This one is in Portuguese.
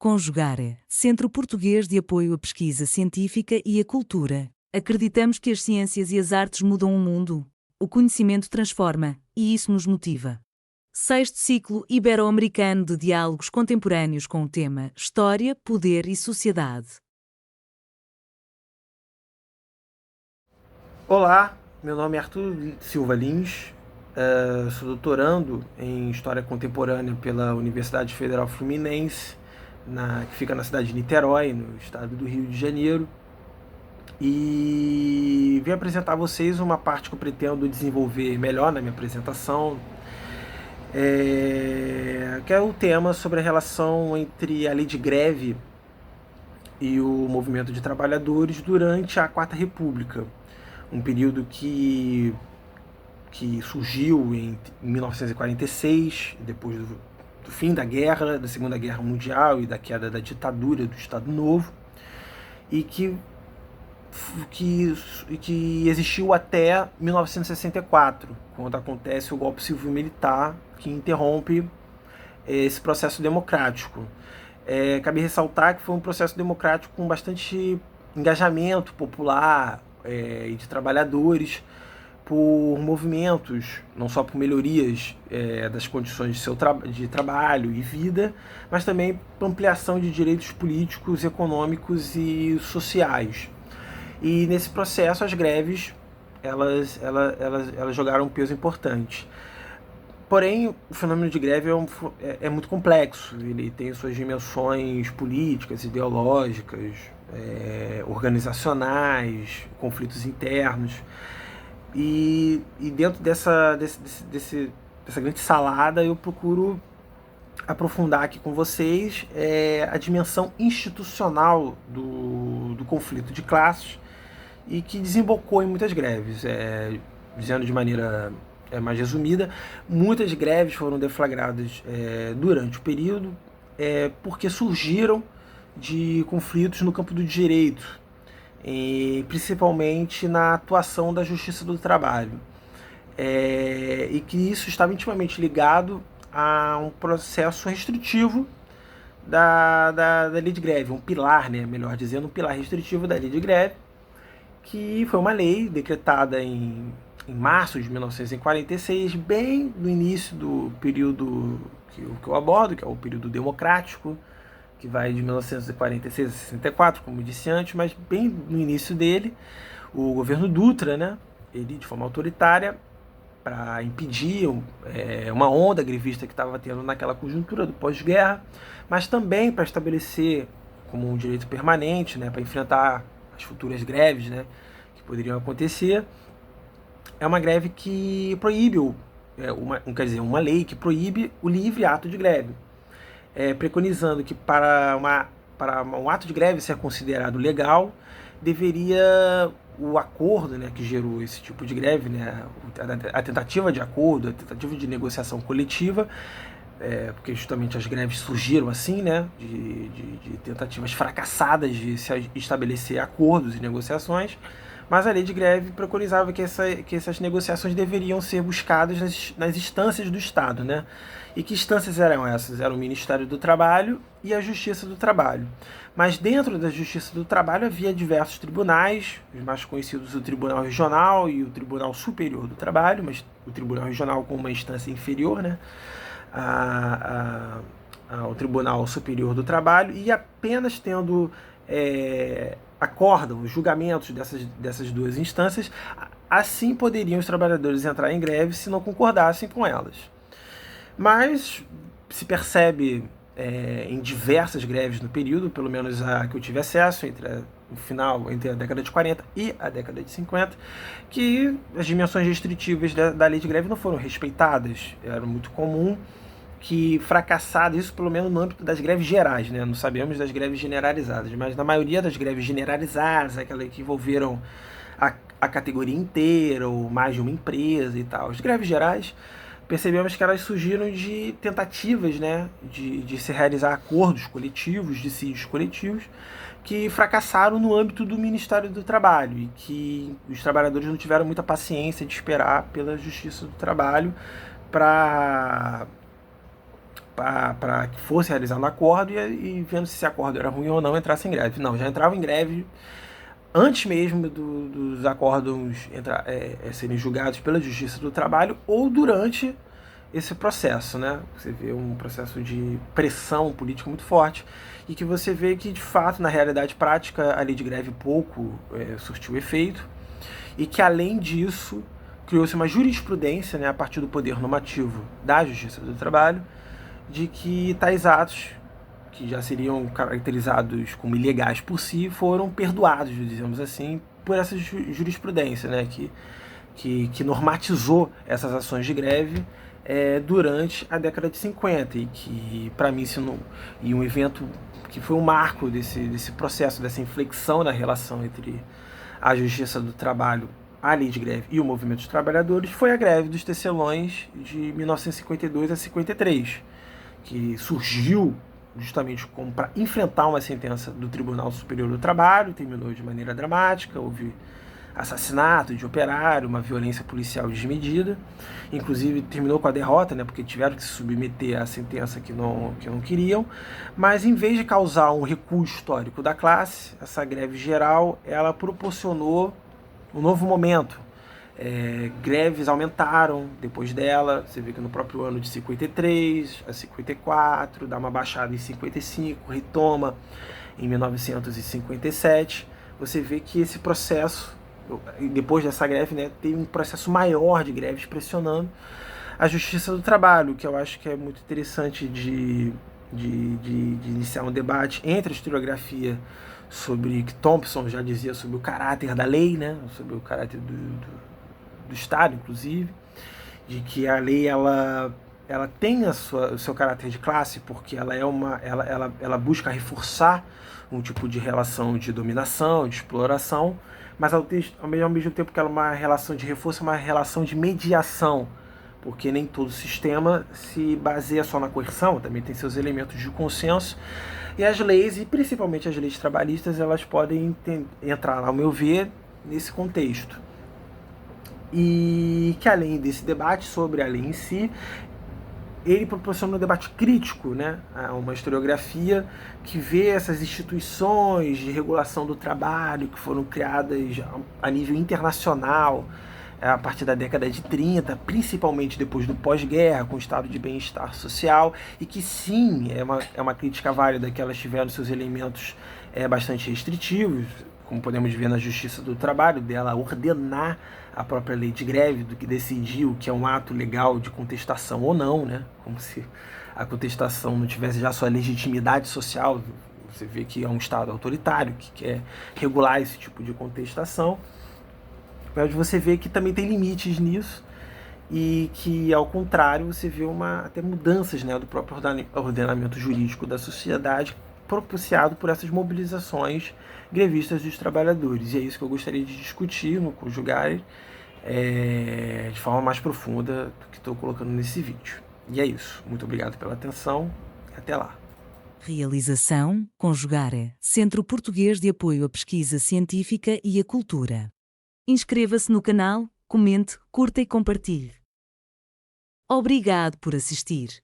Conjugare, Centro Português de Apoio à Pesquisa Científica e à Cultura. Acreditamos que as ciências e as artes mudam o mundo. O conhecimento transforma, e isso nos motiva. Sexto ciclo ibero-americano de diálogos contemporâneos com o tema História, Poder e Sociedade. Olá, meu nome é Arthur Silva Lins, sou doutorando em História Contemporânea pela Universidade Federal Fluminense, que fica na cidade de Niterói, no estado do Rio de Janeiro, e vim apresentar a vocês uma parte que eu pretendo desenvolver melhor na minha apresentação, que é o tema sobre a relação entre a lei de greve e o movimento de trabalhadores durante a Quarta República, um período que surgiu em 1946, depois do fim da guerra, da Segunda Guerra Mundial e da queda da ditadura do Estado Novo, e que existiu até 1964, quando acontece o golpe civil-militar que interrompe esse processo democrático. Cabe ressaltar que foi um processo democrático com bastante engajamento popular e de trabalhadores, por movimentos, não só por melhorias das condições de trabalho e vida, mas também por ampliação de direitos políticos, econômicos e sociais. E nesse processo as greves elas jogaram um peso importante. Porém, o fenômeno de greve é muito complexo, ele tem suas dimensões políticas, ideológicas, organizacionais, conflitos internos. E dentro dessa grande salada eu procuro aprofundar aqui com vocês a dimensão institucional do conflito de classes e que desembocou em muitas greves. Dizendo de maneira mais resumida, muitas greves foram deflagradas durante o período porque surgiram de conflitos no campo do direito, principalmente na atuação da Justiça do Trabalho, e que isso estava intimamente ligado a um processo restritivo da lei de greve, um pilar, melhor dizendo, um pilar restritivo da lei de greve, que foi uma lei decretada em março de 1946, bem no início do período que eu abordo, que é o período democrático, que vai de 1946 a 64, como disse antes, mas bem no início dele, o governo Dutra, ele de forma autoritária, para impedir uma onda grevista que estava tendo naquela conjuntura do pós-guerra, mas também para estabelecer como um direito permanente, para enfrentar as futuras greves, que poderiam acontecer. É uma greve que proíbe, uma lei que proíbe o livre ato de greve, preconizando que para um ato de greve ser considerado legal, deveria o acordo que gerou esse tipo de greve, a tentativa de acordo, a tentativa de negociação coletiva, porque justamente as greves surgiram assim, de tentativas fracassadas de se estabelecer acordos e negociações, mas a lei de greve preconizava que essas negociações deveriam ser buscadas nas instâncias do Estado, E que instâncias eram essas? Era o Ministério do Trabalho e a Justiça do Trabalho. Mas dentro da Justiça do Trabalho havia diversos tribunais, os mais conhecidos o Tribunal Regional e o Tribunal Superior do Trabalho, mas o Tribunal Regional com uma instância inferior, ao Tribunal Superior do Trabalho, e apenas tendo acórdão, os julgamentos dessas duas instâncias, assim poderiam os trabalhadores entrar em greve se não concordassem com elas. Mas se percebe em diversas greves no período, pelo menos a que eu tive acesso, entre a década de 40 e a década de 50, que as dimensões restritivas da lei de greve não foram respeitadas. Era muito comum que fracassadas, isso pelo menos no âmbito das greves gerais, não sabemos das greves generalizadas, mas na maioria das greves generalizadas, aquelas que envolveram a categoria inteira ou mais de uma empresa e tal, as greves gerais, percebemos que elas surgiram de tentativas de se realizar acordos coletivos, dissídios coletivos, que fracassaram no âmbito do Ministério do Trabalho e que os trabalhadores não tiveram muita paciência de esperar pela Justiça do Trabalho para para que fosse realizado um acordo e vendo se esse acordo era ruim ou não, entrasse em greve. Não, já entrava em greve antes mesmo dos acordos serem julgados pela Justiça do Trabalho ou durante esse processo, né? Você vê um processo de pressão política muito forte e que você vê que, de fato, na realidade prática, a lei de greve pouco surtiu efeito e que, além disso, criou-se uma jurisprudência, né, a partir do poder normativo da Justiça do Trabalho, de que tais atos, que já seriam caracterizados como ilegais por si, foram perdoados, dizemos assim, por essa jurisprudência, né, que normatizou essas ações de greve durante a década de 50 e que, para mim, e um evento que foi um marco desse processo, dessa inflexão na relação entre a Justiça do Trabalho, a lei de greve e o movimento dos trabalhadores, foi a greve dos tecelões de 1952 a 53, que surgiu justamente como para enfrentar uma sentença do Tribunal Superior do Trabalho, terminou de maneira dramática, houve assassinato de operário, uma violência policial desmedida, inclusive terminou com a derrota, né, porque tiveram que se submeter à sentença que não queriam, mas em vez de causar um recuo histórico da classe, essa greve geral, ela proporcionou um novo momento. Greves aumentaram depois dela, você vê que no próprio ano de 53 a 54, dá uma baixada em 55, retoma em 1957, você vê que esse processo, depois dessa greve, né, tem um processo maior de greves pressionando a Justiça do Trabalho, que eu acho que é muito interessante de iniciar um debate entre a historiografia sobre, que Thompson já dizia sobre o caráter da lei, né, sobre o caráter do Estado, inclusive, de que a lei ela tem o seu caráter de classe porque ela busca reforçar um tipo de relação de dominação, de exploração, mas ao mesmo tempo que ela é uma relação de reforço, é uma relação de mediação, porque nem todo sistema se baseia só na coerção, também tem seus elementos de consenso, e as leis, e principalmente as leis trabalhistas, elas podem entrar, ao meu ver, nesse contexto. E que, além desse debate sobre a lei em si, ele proporciona um debate crítico, né, a uma historiografia que vê essas instituições de regulação do trabalho que foram criadas a nível internacional a partir da década de 30, principalmente depois do pós-guerra, com o estado de bem-estar social, e que sim, é uma crítica válida, que elas tiveram seus elementos bastante restritivos, como podemos ver na Justiça do Trabalho, dela ordenar a própria lei de greve, do que decidir o que é um ato legal de contestação ou não, né? Como se a contestação não tivesse já sua legitimidade social. Você vê que é um Estado autoritário que quer regular esse tipo de contestação, mas você vê que também tem limites nisso e que, ao contrário, você vê até mudanças, né, do próprio ordenamento jurídico da sociedade propiciado por essas mobilizações grevistas dos trabalhadores. E é isso que eu gostaria de discutir no Conjugar de forma mais profunda do que estou colocando nesse vídeo. E é isso. Muito obrigado pela atenção e até lá. Realização: Conjugare, Centro Português de Apoio à Pesquisa Científica e à Cultura. Inscreva-se no canal, comente, curta e compartilhe. Obrigado por assistir.